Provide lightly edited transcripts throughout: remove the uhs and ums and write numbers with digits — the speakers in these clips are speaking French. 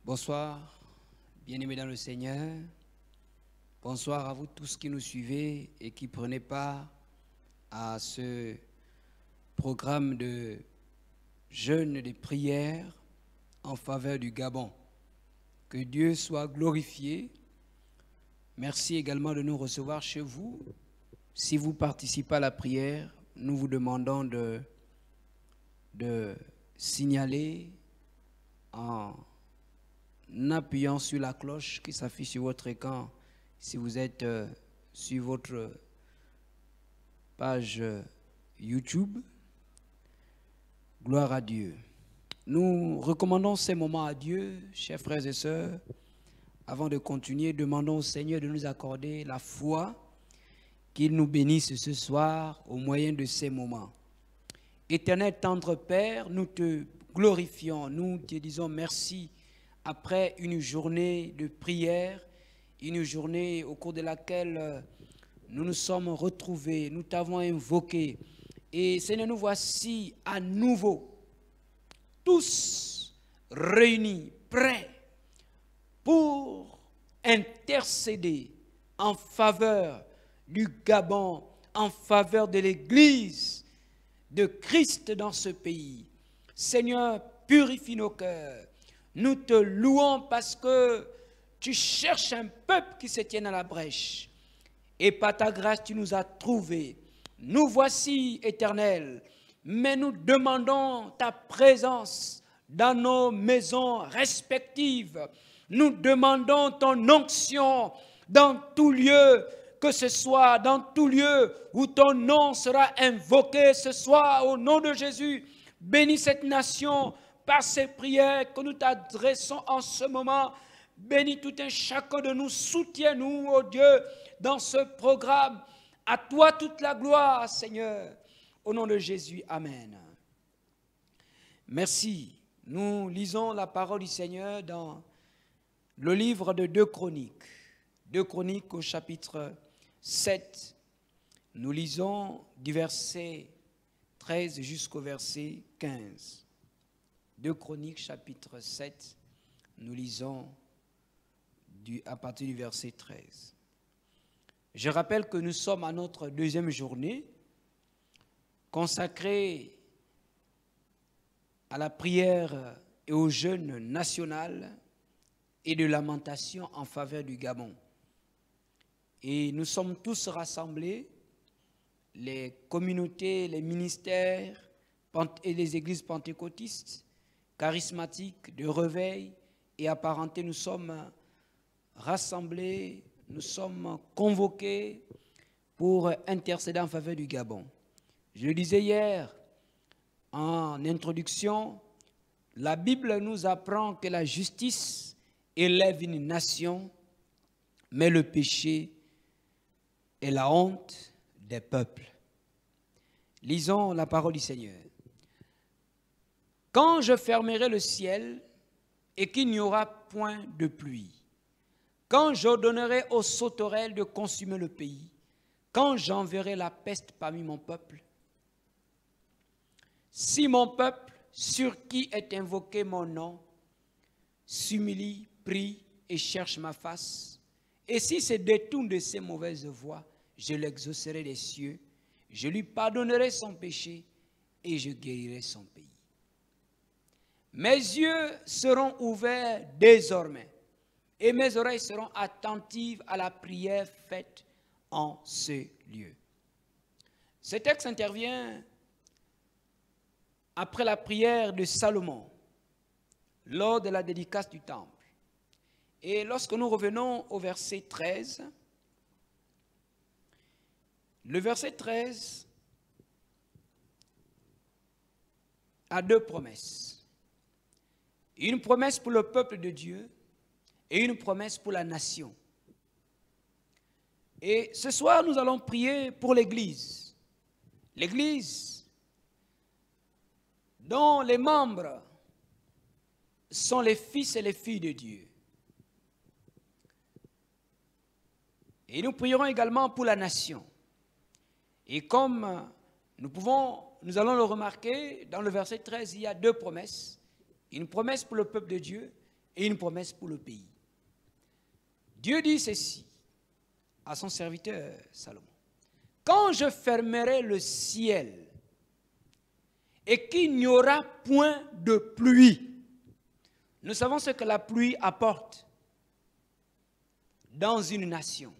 Bonsoir, bien-aimés dans le Seigneur. Bonsoir à vous tous qui nous suivez et qui prenez part à ce programme de jeûne et de prière en faveur du Gabon. Que Dieu soit glorifié. Merci également de nous recevoir chez vous. Si vous participez à la prière, nous vous demandons de signaler en appuyant sur la cloche qui s'affiche sur votre écran si vous êtes sur votre page YouTube. Gloire à Dieu. Nous recommandons ces moments à Dieu, chers frères et sœurs. Avant de continuer, demandons au Seigneur de nous accorder la foi, qu'il nous bénisse ce soir au moyen de ces moments. Éternel tendre Père, nous te glorifions, nous te disons merci après une journée de prière, une journée au cours de laquelle nous nous sommes retrouvés, nous t'avons invoqué. Et Seigneur, nous voici à nouveau, tous réunis, prêts pour intercéder en faveur du Gabon, en faveur de l'Église de Christ dans ce pays. Seigneur, purifie nos cœurs. Nous te louons parce que tu cherches un peuple qui se tienne à la brèche. Et par ta grâce, tu nous as trouvés. Nous voici, Éternel, mais nous demandons ta présence dans nos maisons respectives. Nous demandons ton onction dans tout lieu, que ce soit dans tout lieu où ton nom sera invoqué ce soir au nom de Jésus. Bénis cette nation par ces prières que nous t'adressons en ce moment. Bénis tout un chacun de nous, soutiens-nous, oh Dieu, dans ce programme. À toi toute la gloire, Seigneur. Au nom de Jésus, Amen. Merci. Nous lisons la parole du Seigneur dans le livre de 2 Chroniques. 2 Chroniques au chapitre 7. Nous lisons du verset 13 jusqu'au verset 15. 2 Chroniques, chapitre 7, nous lisons à partir du verset 13. Je rappelle que nous sommes à notre deuxième journée consacrée à la prière et au jeûne national et de lamentation en faveur du Gabon. Et nous sommes tous rassemblés, les communautés, les ministères et les églises pentecôtistes, charismatiques, de réveil et apparentés, nous sommes rassemblés, nous sommes convoqués pour intercéder en faveur du Gabon. Je le disais hier en introduction, la Bible nous apprend que la justice élève une nation, mais le péché est la honte des peuples. Lisons la parole du Seigneur. Quand je fermerai le ciel et qu'il n'y aura point de pluie, quand j'ordonnerai aux sauterelles de consumer le pays, quand j'enverrai la peste parmi mon peuple, si mon peuple, sur qui est invoqué mon nom, s'humilie, prie et cherche ma face, et s'il se détourne de ses mauvaises voies, je l'exaucerai des cieux, je lui pardonnerai son péché et je guérirai son pays. Mes yeux seront ouverts désormais et mes oreilles seront attentives à la prière faite en ce lieu. Ce texte intervient après la prière de Salomon lors de la dédicace du temple. Et lorsque nous revenons au verset 13, le verset 13 a deux promesses. Une promesse pour le peuple de Dieu et une promesse pour la nation. Et ce soir, nous allons prier pour l'Église. L'Église dont les membres sont les fils et les filles de Dieu. Et nous prierons également pour la nation. Et comme nous allons le remarquer, dans le verset 13, il y a deux promesses. Une promesse pour le peuple de Dieu et une promesse pour le pays. Dieu dit ceci à son serviteur Salomon. Quand je fermerai le ciel et qu'il n'y aura point de pluie, nous savons ce que la pluie apporte dans une nation.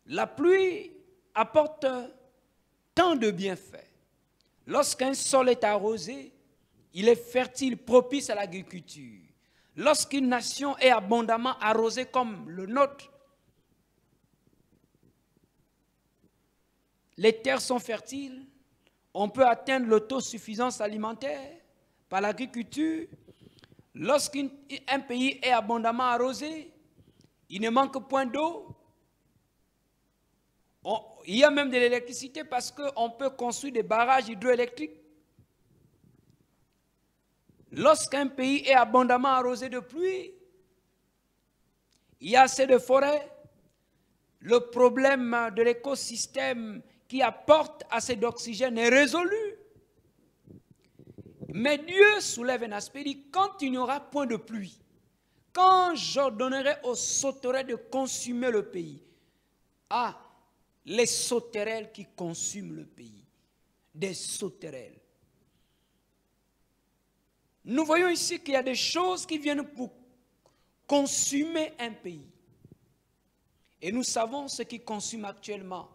La pluie apporte tant de bienfaits. Lorsqu'un sol est arrosé, il est fertile, propice à l'agriculture. Lorsqu'une nation est abondamment arrosée comme le nôtre, les terres sont fertiles, on peut atteindre l'autosuffisance alimentaire par l'agriculture. Lorsqu'un pays est abondamment arrosé, il ne manque point d'eau. Il y a même de l'électricité parce qu'on peut construire des barrages hydroélectriques. Lorsqu'un pays est abondamment arrosé de pluie, il y a assez de forêts. Le problème de l'écosystème qui apporte assez d'oxygène est résolu. Mais Dieu soulève un aspect, il dit, quand il n'y aura point de pluie, quand j'ordonnerai aux sauterelles de consumer le pays, les sauterelles qui consument le pays, des sauterelles. Nous voyons ici qu'il y a des choses qui viennent pour consumer un pays. Et nous savons ce qui consume actuellement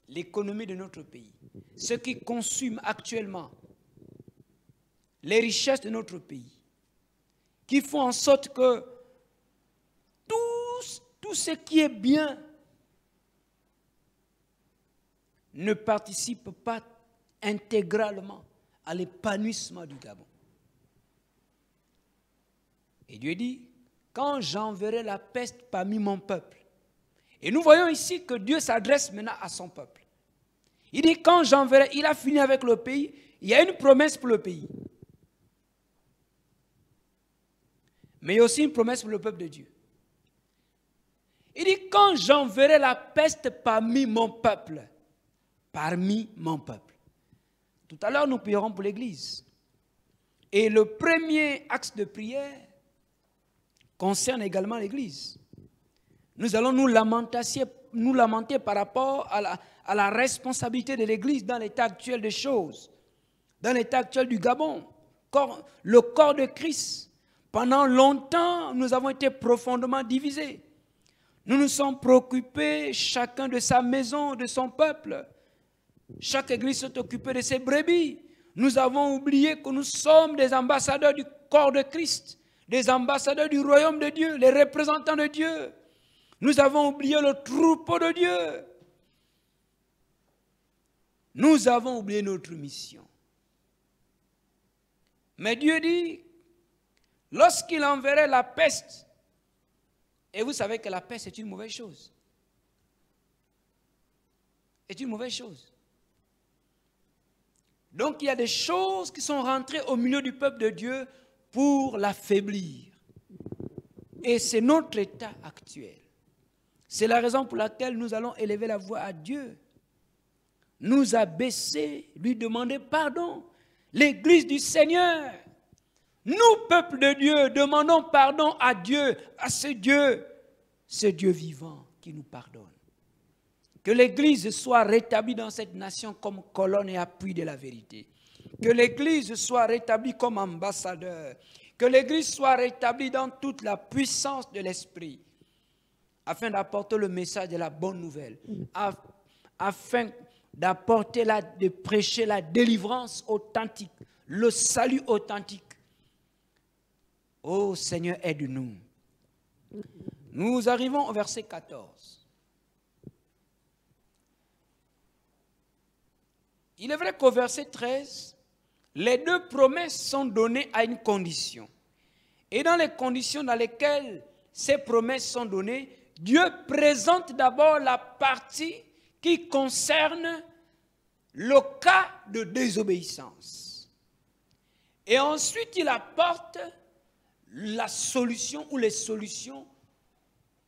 l'économie de notre pays, ce qui consume actuellement les richesses de notre pays, qui font en sorte que tout ce qui est bien ne participe pas intégralement à l'épanouissement du Gabon. Et Dieu dit, quand j'enverrai la peste parmi mon peuple, et nous voyons ici que Dieu s'adresse maintenant à son peuple. Il dit, quand j'enverrai, il a fini avec le pays, il y a une promesse pour le pays. Mais il y a aussi une promesse pour le peuple de Dieu. Il dit, quand j'enverrai la peste parmi mon peuple, Tout à l'heure, nous prierons pour l'Église. Et le premier axe de prière concerne également l'Église. Nous allons nous lamenter par rapport à la responsabilité de l'Église dans l'état actuel des choses, dans l'état actuel du Gabon, le corps de Christ. Pendant longtemps, nous avons été profondément divisés. Nous nous sommes préoccupés, chacun de sa maison, de son peuple. Chaque église s'est occupée de ses brebis. Nous avons oublié que nous sommes des ambassadeurs du corps de Christ, des ambassadeurs du royaume de Dieu, les représentants de Dieu. Nous avons oublié le troupeau de Dieu. Nous avons oublié notre mission. Mais Dieu dit, lorsqu'il enverrait la peste, et vous savez que la peste est une mauvaise chose. C'est une mauvaise chose. Donc il y a des choses qui sont rentrées au milieu du peuple de Dieu pour l'affaiblir. Et c'est notre état actuel. C'est la raison pour laquelle nous allons élever la voix à Dieu. Nous abaisser, lui demander pardon. L'Église du Seigneur. Nous, peuple de Dieu, demandons pardon à Dieu, à ce Dieu vivant qui nous pardonne. Que l'Église soit rétablie dans cette nation comme colonne et appui de la vérité. Que l'Église soit rétablie comme ambassadeur. Que l'Église soit rétablie dans toute la puissance de l'Esprit, afin d'apporter le message de la bonne nouvelle, afin de prêcher la délivrance authentique, le salut authentique. Ô Seigneur, aide-nous. Nous arrivons au verset 14. Il est vrai qu'au verset 13, les deux promesses sont données à une condition. Et dans les conditions dans lesquelles ces promesses sont données, Dieu présente d'abord la partie qui concerne le cas de désobéissance. Et ensuite, il apporte la solution ou les solutions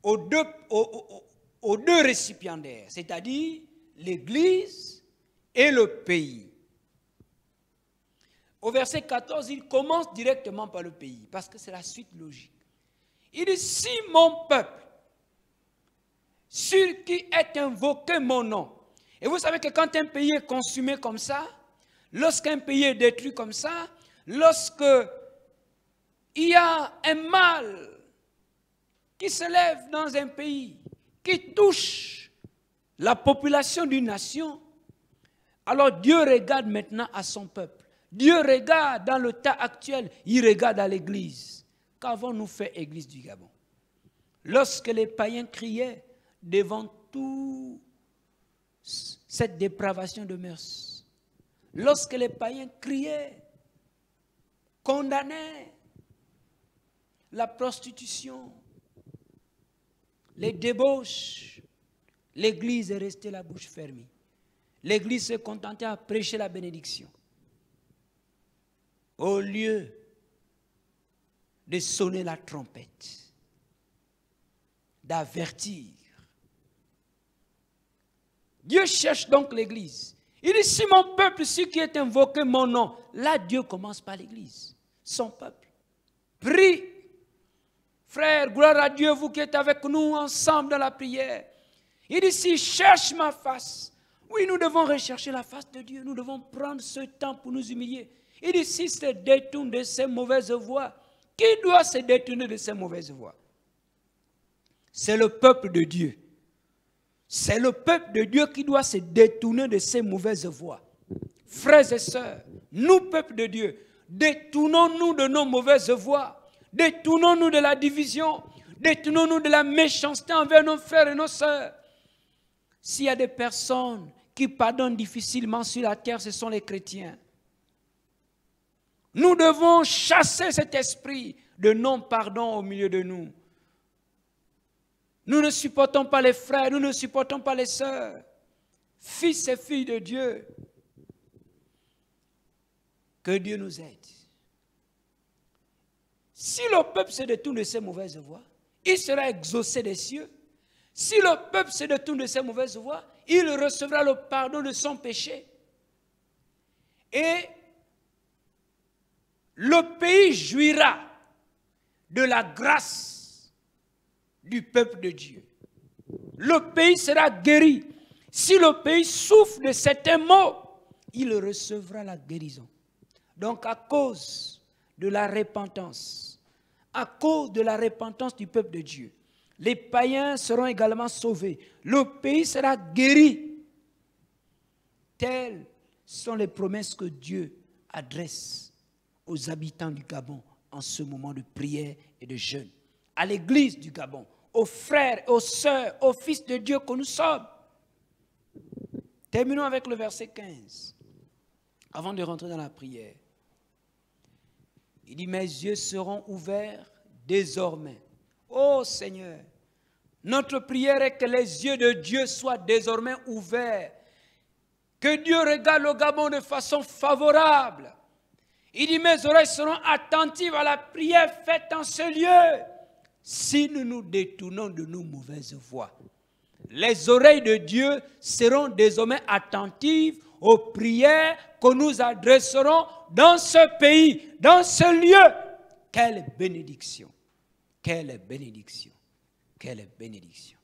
aux deux récipiendaires, c'est-à-dire l'Église et le pays. Au verset 14, il commence directement par le pays, parce que c'est la suite logique. Il dit, si mon peuple, sur qui est invoqué mon nom. Et vous savez que quand un pays est consumé comme ça, lorsqu'un pays est détruit comme ça, lorsque il y a un mal qui se lève dans un pays, qui touche la population d'une nation, alors Dieu regarde maintenant à son peuple. Dieu regarde dans le temps actuel, il regarde à l'église. Qu'avons-nous fait, église du Gabon? Lorsque les païens criaient devant toute cette dépravation de mœurs, lorsque les païens criaient, condamnaient la prostitution, les débauches, l'église est restée la bouche fermée. L'église se contentait à prêcher la bénédiction. Au lieu de sonner la trompette, d'avertir. Dieu cherche donc l'église. Il dit, si mon peuple, celui qui est invoqué mon nom, là Dieu commence par l'église, son peuple. Prie. Frère, gloire à Dieu, vous qui êtes avec nous ensemble dans la prière. Il dit, s'il cherche ma face, oui, nous devons rechercher la face de Dieu. Nous devons prendre ce temps pour nous humilier. Il dit, s'il se détourne de ses mauvaises voies, qui doit se détourner de ses mauvaises voies? C'est le peuple de Dieu. C'est le peuple de Dieu qui doit se détourner de ses mauvaises voies. Frères et sœurs, nous, peuple de Dieu, détournons-nous de nos mauvaises voies. Détournons-nous de la division. Détournons-nous de la méchanceté envers nos frères et nos sœurs. S'il y a des personnes qui pardonnent difficilement sur la terre, ce sont les chrétiens. Nous devons chasser cet esprit de non-pardon au milieu de nous. Nous ne supportons pas les frères, nous ne supportons pas les sœurs. Fils et filles de Dieu, que Dieu nous aide. Si le peuple se détourne de ses mauvaises voies, il sera exaucé des cieux. Si le peuple se détourne de ses mauvaises voies, il recevra le pardon de son péché. Et le pays jouira de la grâce du peuple de Dieu. Le pays sera guéri. Si le pays souffre de certains maux, il recevra la guérison. Donc à cause de la repentance, à cause de la repentance du peuple de Dieu, les païens seront également sauvés. Le pays sera guéri. Telles sont les promesses que Dieu adresse aux habitants du Gabon en ce moment de prière et de jeûne. À l'église du Gabon, aux frères, aux sœurs, aux fils de Dieu que nous sommes. Terminons avec le verset 15, avant de rentrer dans la prière. Il dit, mes yeux seront ouverts désormais. Ô Seigneur, notre prière est que les yeux de Dieu soient désormais ouverts. Que Dieu regarde le Gabon de façon favorable. Il dit, mes oreilles seront attentives à la prière faite en ce lieu. Si nous nous détournons de nos mauvaises voies, les oreilles de Dieu seront désormais attentives aux prières que nous adresserons dans ce pays, dans ce lieu. Quelle bénédiction! Quelle bénédiction! Quelle bénédiction!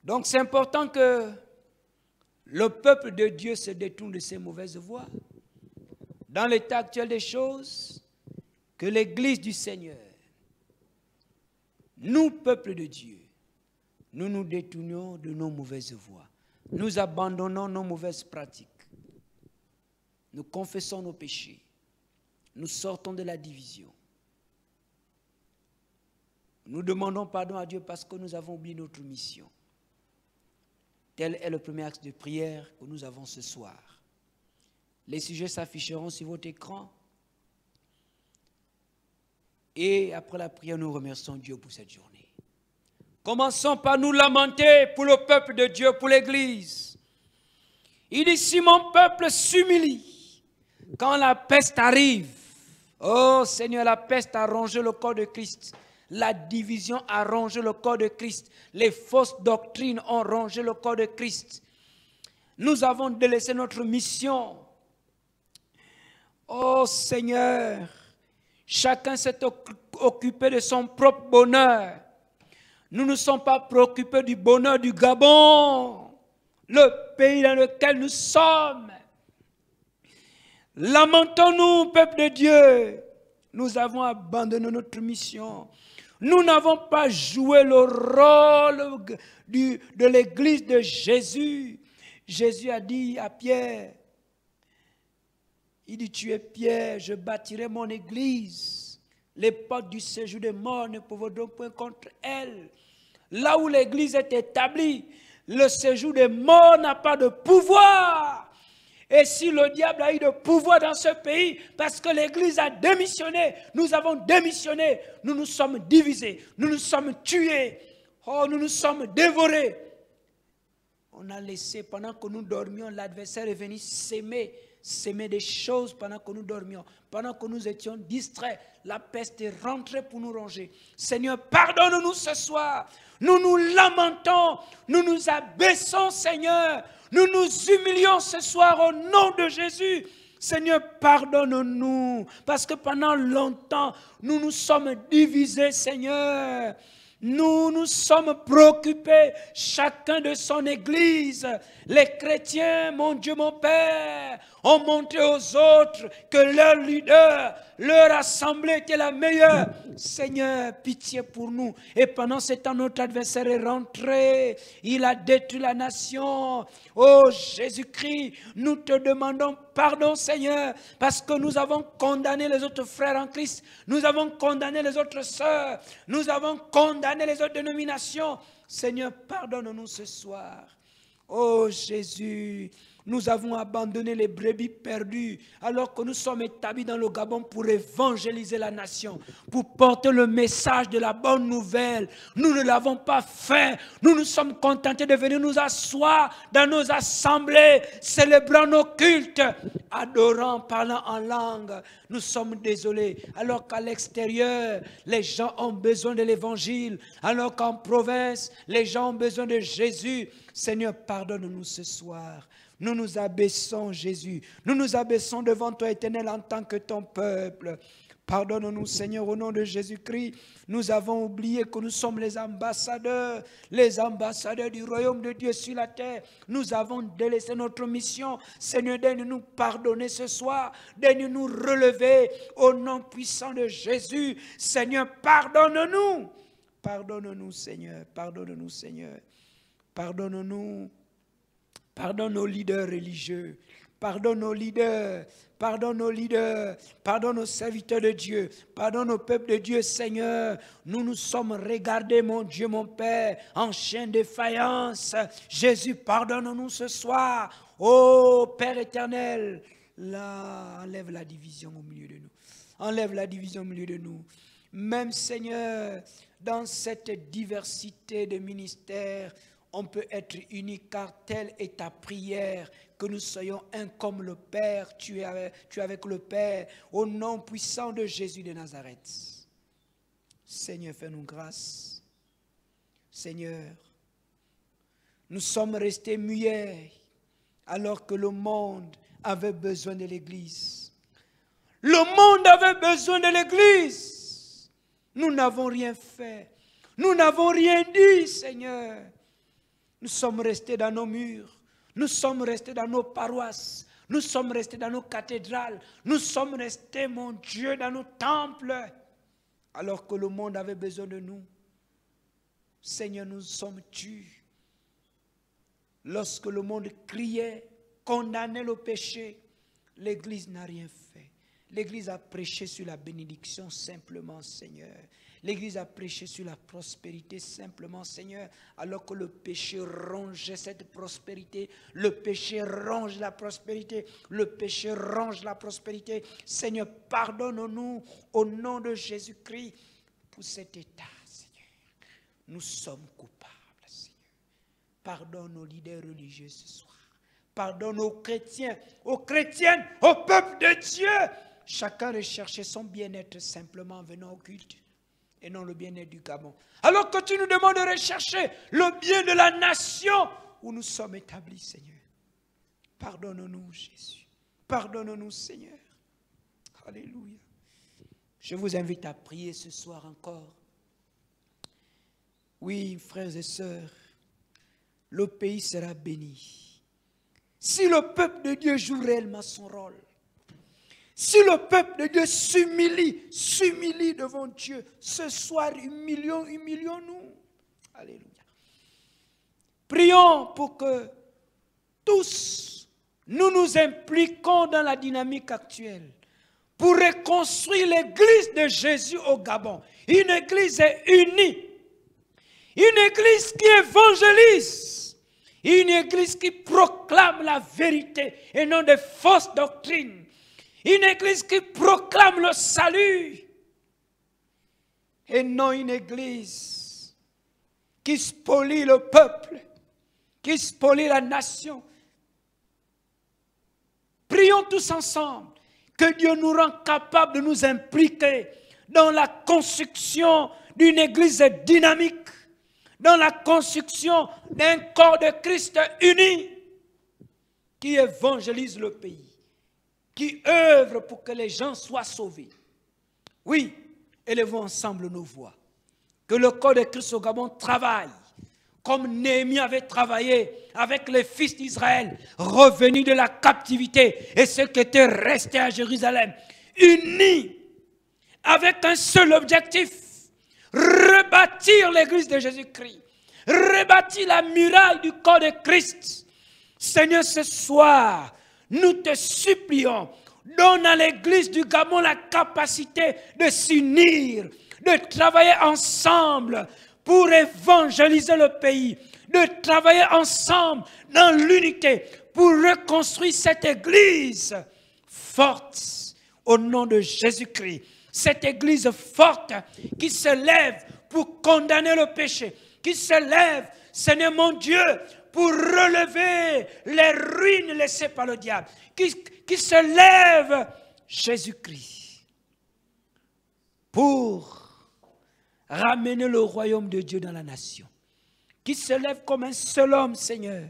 Donc c'est important que le peuple de Dieu se détourne de ses mauvaises voies. Dans l'état actuel des choses, que l'Église du Seigneur, nous, peuple de Dieu, nous nous détournions de nos mauvaises voies. Nous abandonnons nos mauvaises pratiques. Nous confessons nos péchés. Nous sortons de la division. Nous demandons pardon à Dieu parce que nous avons oublié notre mission. Tel est le premier acte de prière que nous avons ce soir. Les sujets s'afficheront sur votre écran. Et après la prière, nous remercions Dieu pour cette journée. Commençons par nous lamenter pour le peuple de Dieu, pour l'Église. Il dit, si mon peuple s'humilie, quand la peste arrive, oh Seigneur, la peste a rongé le corps de Christ. La division a rongé le corps de Christ. Les fausses doctrines ont rongé le corps de Christ. Nous avons délaissé notre mission. Oh Seigneur, chacun s'est occupé de son propre bonheur. Nous ne sommes pas préoccupés du bonheur du Gabon, le pays dans lequel nous sommes. Lamentons-nous, peuple de Dieu. Nous avons abandonné notre mission. Nous n'avons pas joué le rôle de l'église de Jésus. Jésus a dit à Pierre, il dit, tu es Pierre, je bâtirai mon église. Les portes du séjour des morts ne pourront donc point contre elle. Là où l'église est établie, le séjour des morts n'a pas de pouvoir. Et si le diable a eu de pouvoir dans ce pays, parce que l'église a démissionné, nous avons démissionné, nous nous sommes divisés, nous nous sommes tués, oh, nous nous sommes dévorés. On a laissé, pendant que nous dormions, l'adversaire est venu s'aimer des choses pendant que nous dormions, pendant que nous étions distraits, la peste est rentrée pour nous ronger. Seigneur, pardonne-nous ce soir. Nous nous lamentons, nous nous abaissons, Seigneur. Nous nous humilions ce soir au nom de Jésus. Seigneur, pardonne-nous, parce que pendant longtemps, nous nous sommes divisés, Seigneur. Nous nous sommes préoccupés, chacun de son église. Les chrétiens, mon Dieu, mon Père, ont montré aux autres que leur leader, leur assemblée était la meilleure. Seigneur, pitié pour nous. Et pendant ce temps, notre adversaire est rentré. Il a détruit la nation. Oh Jésus-Christ, nous te demandons pardon, Seigneur, parce que nous avons condamné les autres frères en Christ. Nous avons condamné les autres sœurs. Nous avons condamné les autres dénominations. Seigneur, pardonne-nous ce soir. Oh Jésus, nous avons abandonné les brebis perdues alors que nous sommes établis dans le Gabon pour évangéliser la nation, pour porter le message de la bonne nouvelle. Nous ne l'avons pas fait. Nous nous sommes contentés de venir nous asseoir dans nos assemblées, célébrant nos cultes, adorant, parlant en langue. Nous sommes désolés. Alors qu'à l'extérieur, les gens ont besoin de l'évangile. Alors qu'en province, les gens ont besoin de Jésus. Seigneur, pardonne-nous ce soir. Nous nous abaissons, Jésus. Nous nous abaissons devant toi, Éternel, en tant que ton peuple. Pardonne-nous, Seigneur, au nom de Jésus-Christ. Nous avons oublié que nous sommes les ambassadeurs du royaume de Dieu sur la terre. Nous avons délaissé notre mission. Seigneur, daigne-nous pardonner ce soir. Daigne-nous relever au nom puissant de Jésus. Seigneur, pardonne-nous. Pardonne-nous, Seigneur. Pardonne-nous, Seigneur. Pardonne-nous. Pardonne nos leaders religieux. Pardonne nos leaders. Pardonne nos leaders. Pardonne nos serviteurs de Dieu. Pardonne au peuple de Dieu, Seigneur. Nous nous sommes regardés, mon Dieu, mon Père, en chien de faïence. Jésus, pardonne-nous ce soir. Oh, Père éternel, là, enlève la division au milieu de nous. Enlève la division au milieu de nous. Même, Seigneur, dans cette diversité de ministères, on peut être unis car telle est ta prière, que nous soyons un comme le Père, tu es avec le Père, au nom puissant de Jésus de Nazareth. Seigneur, fais-nous grâce. Seigneur, nous sommes restés muets alors que le monde avait besoin de l'Église. Le monde avait besoin de l'Église. Nous n'avons rien fait. Nous n'avons rien dit, Seigneur. Nous sommes restés dans nos murs, nous sommes restés dans nos paroisses, nous sommes restés dans nos cathédrales, nous sommes restés, mon Dieu, dans nos temples, alors que le monde avait besoin de nous. Seigneur, nous sommes tus. Lorsque le monde criait, condamnait le péché, l'Église n'a rien fait. L'Église a prêché sur la bénédiction simplement, Seigneur. L'Église a prêché sur la prospérité simplement, Seigneur, alors que le péché rongeait cette prospérité. Le péché ronge la prospérité. Le péché ronge la prospérité. Seigneur, pardonne-nous au nom de Jésus-Christ pour cet état, Seigneur. Nous sommes coupables, Seigneur. Pardonne aux leaders religieux ce soir. Pardonne aux chrétiens, aux chrétiennes, au peuple de Dieu. Chacun recherchait son bien-être simplement en venant au culte et non le bien-être du Gabon. Alors que tu nous demandes de rechercher le bien de la nation où nous sommes établis, Seigneur. Pardonne-nous, Jésus. Pardonne-nous, Seigneur. Alléluia. Je vous invite à prier ce soir encore. Oui, frères et sœurs, le pays sera béni. Si le peuple de Dieu joue réellement son rôle, si le peuple de Dieu s'humilie devant Dieu, ce soir, humilions-nous. Alléluia. Prions pour que tous nous nous impliquons dans la dynamique actuelle pour reconstruire l'église de Jésus au Gabon. Une église unie, une église qui évangélise, une église qui proclame la vérité et non de fausses doctrines, une église qui proclame le salut et non une église qui spolie le peuple, qui spolie la nation. Prions tous ensemble que Dieu nous rende capables de nous impliquer dans la construction d'une église dynamique, dans la construction d'un corps de Christ uni qui évangélise le pays, qui œuvre pour que les gens soient sauvés. Oui, élevons ensemble nos voix. Que le corps de Christ au Gabon travaille comme Néhémie avait travaillé avec les fils d'Israël, revenus de la captivité, et ceux qui étaient restés à Jérusalem, unis avec un seul objectif, rebâtir l'église de Jésus-Christ, rebâtir la muraille du corps de Christ. Seigneur, ce soir, nous te supplions, donne à l'église du Gabon la capacité de s'unir, de travailler ensemble pour évangéliser le pays, de travailler ensemble dans l'unité pour reconstruire cette église forte au nom de Jésus-Christ. Cette église forte qui se lève pour condamner le péché, qui se lève, Seigneur mon Dieu, pour relever les ruines laissées par le diable, qui se lève, Jésus-Christ, pour ramener le royaume de Dieu dans la nation, qui se lève comme un seul homme, Seigneur,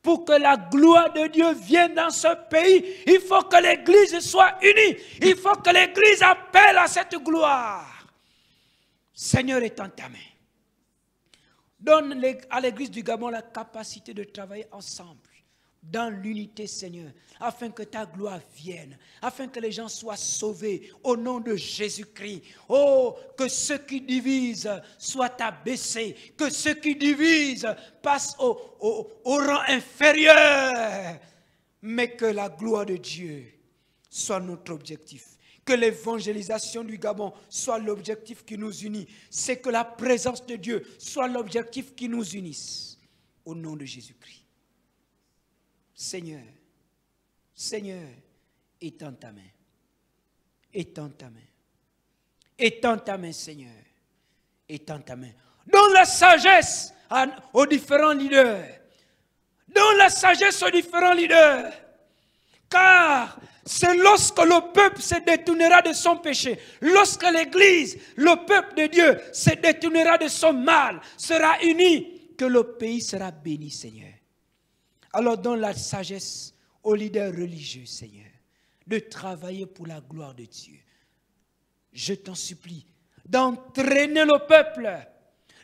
pour que la gloire de Dieu vienne dans ce pays. Il faut que l'Église soit unie, il faut que l'Église appelle à cette gloire. Seigneur, étends ta main. Donne à l'Église du Gabon la capacité de travailler ensemble, dans l'unité, Seigneur, afin que ta gloire vienne, afin que les gens soient sauvés au nom de Jésus-Christ. Oh, que ceux qui divisent soient abaissés, que ceux qui divisent passent au rang inférieur, mais que la gloire de Dieu soit notre objectif. Que l'évangélisation du Gabon soit l'objectif qui nous unit. C'est que la présence de Dieu soit l'objectif qui nous unisse. Au nom de Jésus-Christ. Seigneur, Seigneur, étends ta main. Étends ta main. Étends ta main, Seigneur. Étends ta main. Donne la sagesse aux différents leaders. Donne la sagesse aux différents leaders. Car c'est lorsque le peuple se détournera de son péché, lorsque l'Église, le peuple de Dieu, se détournera de son mal, sera uni, que le pays sera béni, Seigneur. Alors donne la sagesse aux leaders religieux, Seigneur, de travailler pour la gloire de Dieu. Je t'en supplie d'entraîner le peuple,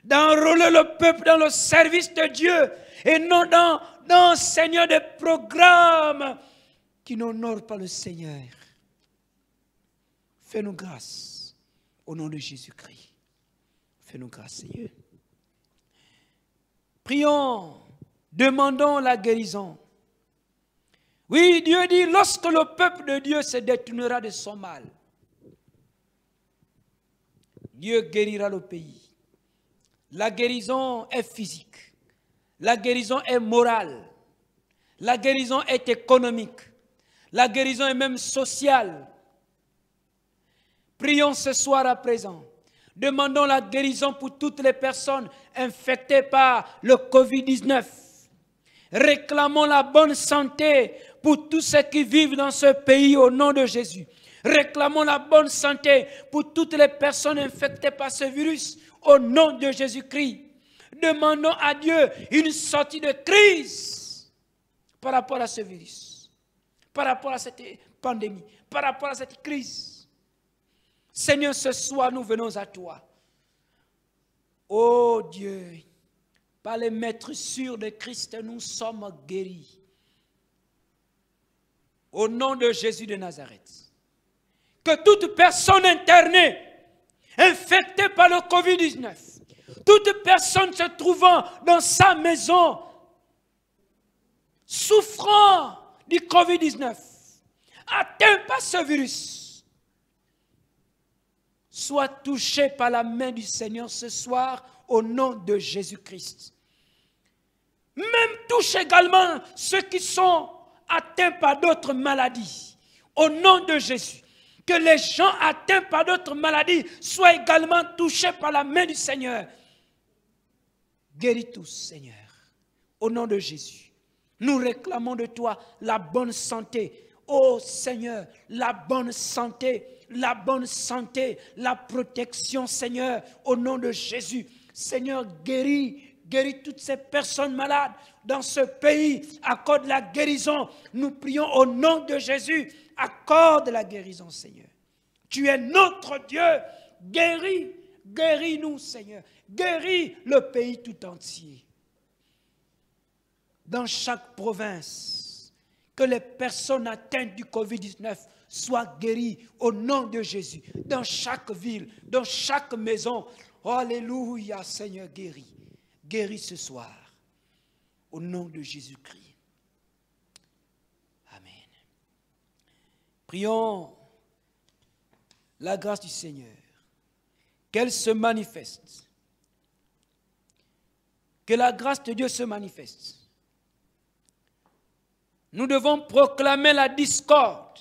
d'enrôler le peuple dans le service de Dieu et non dans Seigneur, des programmes qui n'honorent pas le Seigneur. Fais-nous grâce au nom de Jésus-Christ. Fais-nous grâce, Seigneur. Prions, demandons la guérison. Oui, Dieu dit, lorsque le peuple de Dieu se détournera de son mal, Dieu guérira le pays. La guérison est physique. La guérison est morale. La guérison est économique. La guérison est même sociale. Prions ce soir à présent. Demandons la guérison pour toutes les personnes infectées par le Covid-19. Réclamons la bonne santé pour tous ceux qui vivent dans ce pays au nom de Jésus. Réclamons la bonne santé pour toutes les personnes infectées par ce virus au nom de Jésus-Christ. Demandons à Dieu une sortie de crise par rapport à ce virus, par rapport à cette pandémie, par rapport à cette crise. Seigneur, ce soir, nous venons à toi. Oh Dieu, par les maîtres sûrs de Christ, nous sommes guéris. Au nom de Jésus de Nazareth. Que toute personne internée, infectée par le Covid-19, toute personne se trouvant dans sa maison, souffrant du Covid-19, atteint par ce virus, soit touché par la main du Seigneur ce soir au nom de Jésus-Christ. Même touche également ceux qui sont atteints par d'autres maladies au nom de Jésus. Que les gens atteints par d'autres maladies soient également touchés par la main du Seigneur. Guéris tous, Seigneur, au nom de Jésus. Nous réclamons de toi la bonne santé. Oh Seigneur, la bonne santé, la protection, Seigneur, au nom de Jésus. Seigneur, guéris toutes ces personnes malades dans ce pays. Accorde la guérison. Nous prions au nom de Jésus. Accorde la guérison, Seigneur. Tu es notre Dieu. Guéris-nous, Seigneur. Guéris le pays tout entier. Dans chaque province, que les personnes atteintes du Covid-19 soient guéries au nom de Jésus. Dans chaque ville, dans chaque maison. Alléluia, Seigneur, guéris. Guéris ce soir. Au nom de Jésus-Christ. Amen. Prions la grâce du Seigneur. Qu'elle se manifeste. Que la grâce de Dieu se manifeste. Nous devons proclamer la discorde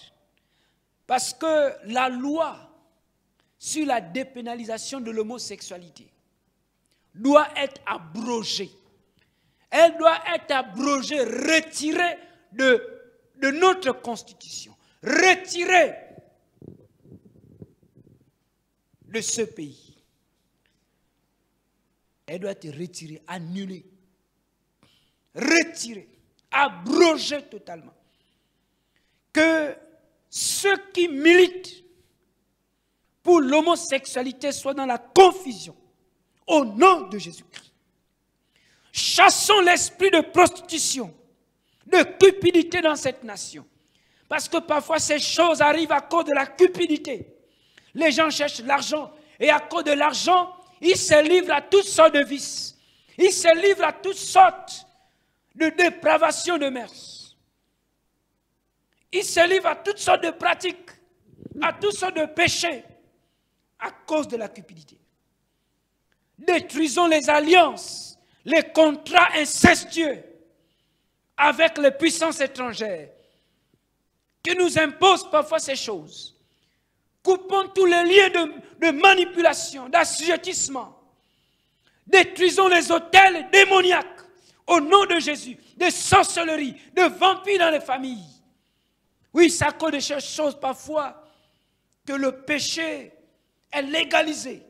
parce que la loi sur la dépénalisation de l'homosexualité doit être abrogée. Elle doit être abrogée, retirée de notre constitution, retirée de ce pays. Elle doit être retirée, annulée, retirée, abrogée totalement. Que ceux qui militent pour l'homosexualité soient dans la confusion. Au nom de Jésus-Christ. Chassons l'esprit de prostitution, de cupidité dans cette nation. Parce que parfois ces choses arrivent à cause de la cupidité. Les gens cherchent l'argent et à cause de l'argent, ils se livrent à toutes sortes de vices. Ils se livrent à toutes sortes de dépravations de mœurs. Ils se livrent à toutes sortes de pratiques, à toutes sortes de péchés à cause de la cupidité. Détruisons les alliances, les contrats incestueux avec les puissances étrangères qui nous imposent parfois ces choses. Coupons tous les liens de manipulation, d'assujettissement. Détruisons les autels démoniaques au nom de Jésus, de sorcellerie, de vampires dans les familles. Oui, c'est à cause de ces choses parfois que le péché est légalisé.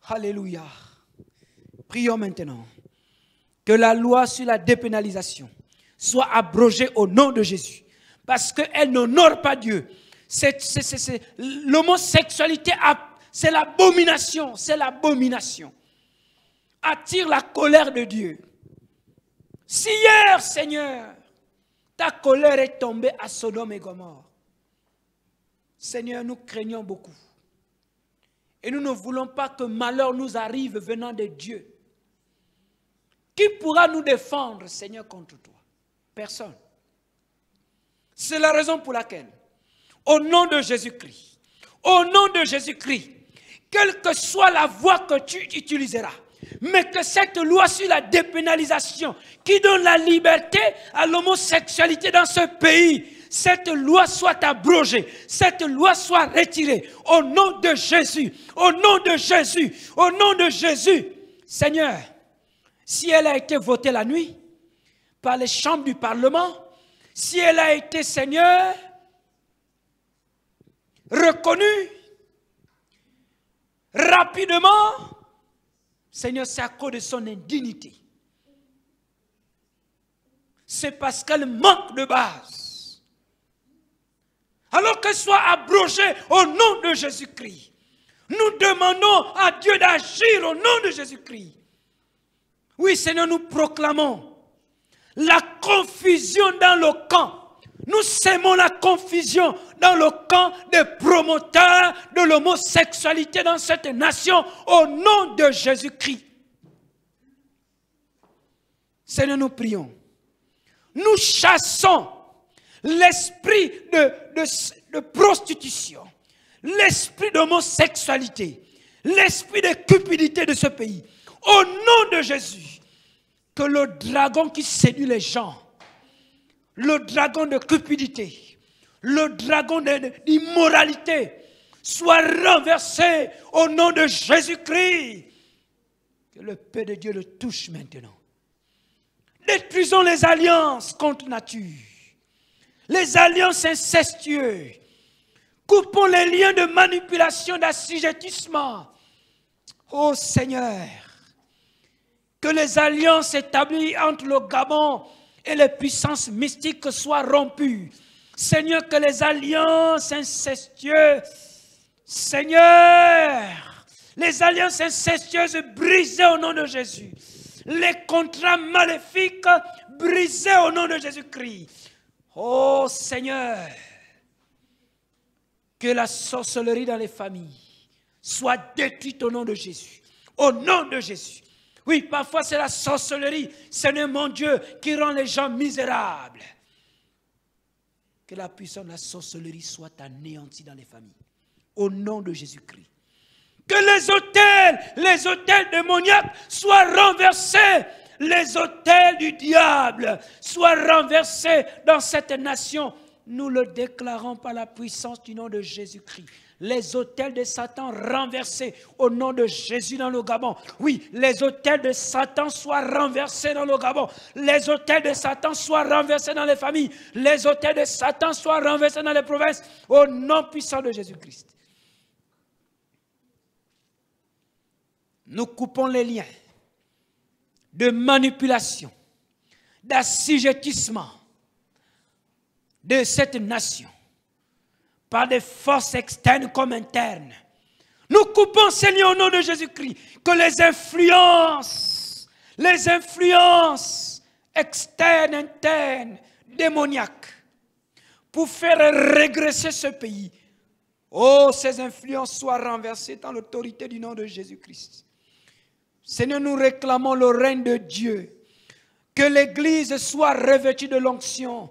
Alléluia. Prions maintenant que la loi sur la dépénalisation soit abrogée au nom de Jésus. Parce qu'elle n'honore pas Dieu. L'homosexualité, c'est l'abomination. C'est l'abomination. Attire la colère de Dieu. Si hier, Seigneur, ta colère est tombée à Sodome et Gomorrhe, Seigneur, nous craignons beaucoup. Et nous ne voulons pas que malheur nous arrive venant de Dieu. Qui pourra nous défendre, Seigneur, contre toi? Personne. C'est la raison pour laquelle, au nom de Jésus-Christ, quelle que soit la voie que tu utiliseras, mais que cette loi sur la dépénalisation qui donne la liberté à l'homosexualité dans ce pays, cette loi soit abrogée, cette loi soit retirée au nom de Jésus, au nom de Jésus, au nom de Jésus. Seigneur, si elle a été votée la nuit par les chambres du Parlement, si elle a été, Seigneur, reconnue rapidement, Seigneur, c'est à cause de son indignité. C'est parce qu'elle manque de base. alors qu'elle soit abrogée au nom de Jésus-Christ. Nous demandons à Dieu d'agir au nom de Jésus-Christ. Oui, Seigneur, nous proclamons la confusion dans le camp. Nous sémons la confusion dans le camp des promoteurs de l'homosexualité dans cette nation au nom de Jésus-Christ. Seigneur, nous prions. Nous chassons l'esprit de prostitution, l'esprit d'homosexualité, l'esprit de cupidité de ce pays. Au nom de Jésus, que le dragon qui séduit les gens, le dragon de cupidité, le dragon d'immoralité soit renversé au nom de Jésus-Christ. Que le paix de Dieu le touche maintenant. Détruisons les alliances contre nature, les alliances incestueuses. Coupons les liens de manipulation, d'assujettissement. Ô Seigneur, que les alliances établies entre le Gabon et les puissances mystiques soient rompues. Seigneur, que les alliances incestueuses, Seigneur, les alliances incestueuses brisées au nom de Jésus. Les contrats maléfiques brisés au nom de Jésus-Christ. Oh Seigneur, que la sorcellerie dans les familles soit détruite au nom de Jésus. Au nom de Jésus. Oui, parfois c'est la sorcellerie, Seigneur mon Dieu, qui rend les gens misérables. Que la puissance de la sorcellerie soit anéantie dans les familles. Au nom de Jésus-Christ. Que les autels démoniaques soient renversés. Les autels du diable soient renversés dans cette nation. Nous le déclarons par la puissance du nom de Jésus-Christ. Les autels de Satan renversés au nom de Jésus dans le Gabon. Oui, les autels de Satan soient renversés dans le Gabon. Les autels de Satan soient renversés dans les familles. Les autels de Satan soient renversés dans les provinces au nom puissant de Jésus-Christ. Nous coupons les liens de manipulation, d'assujettissement de cette nation par des forces externes comme internes. Nous coupons, Seigneur, au nom de Jésus-Christ, que les influences externes, internes, démoniaques, pour faire régresser ce pays, oh, ces influences soient renversées dans l'autorité du nom de Jésus-Christ. Seigneur, nous réclamons le règne de Dieu, que l'Église soit revêtue de l'onction,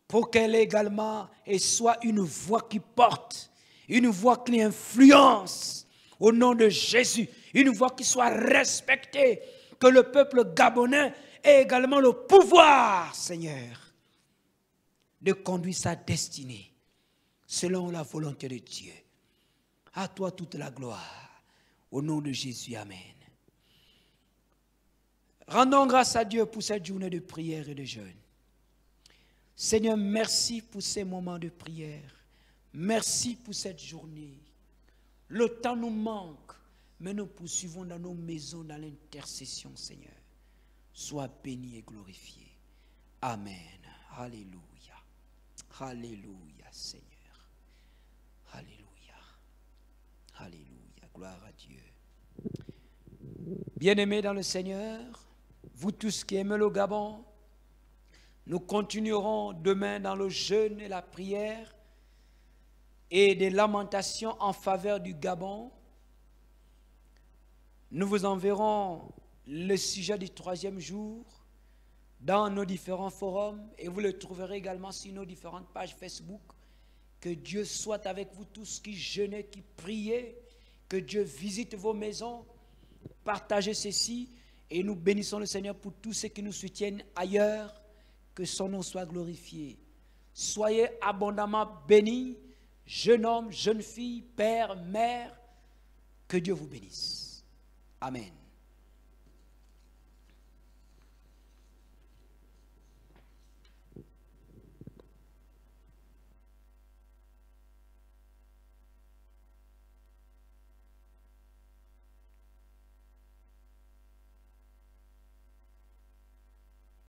pour qu'elle également soit une voix qui porte, une voix qui influence au nom de Jésus, une voix qui soit respectée, que le peuple gabonais ait également le pouvoir, Seigneur, de conduire sa destinée selon la volonté de Dieu. À toi toute la gloire, au nom de Jésus, amen. Rendons grâce à Dieu pour cette journée de prière et de jeûne. Seigneur, merci pour ces moments de prière. Merci pour cette journée. Le temps nous manque, mais nous poursuivons dans nos maisons, dans l'intercession, Seigneur. Sois béni et glorifié. Amen. Alléluia. Alléluia, Seigneur. Alléluia. Alléluia. Gloire à Dieu. Bien-aimés dans le Seigneur, vous tous qui aimez le Gabon, nous continuerons demain dans le jeûne et la prière et des lamentations en faveur du Gabon. Nous vous enverrons le sujet du 3e jour dans nos différents forums et vous le trouverez également sur nos différentes pages Facebook. Que Dieu soit avec vous tous qui jeûnez, qui priez, que Dieu visite vos maisons, partagez ceci et nous bénissons le Seigneur pour tous ceux qui nous soutiennent ailleurs. Que son nom soit glorifié. Soyez abondamment bénis, jeune homme, jeune fille, père, mère. Que Dieu vous bénisse. Amen.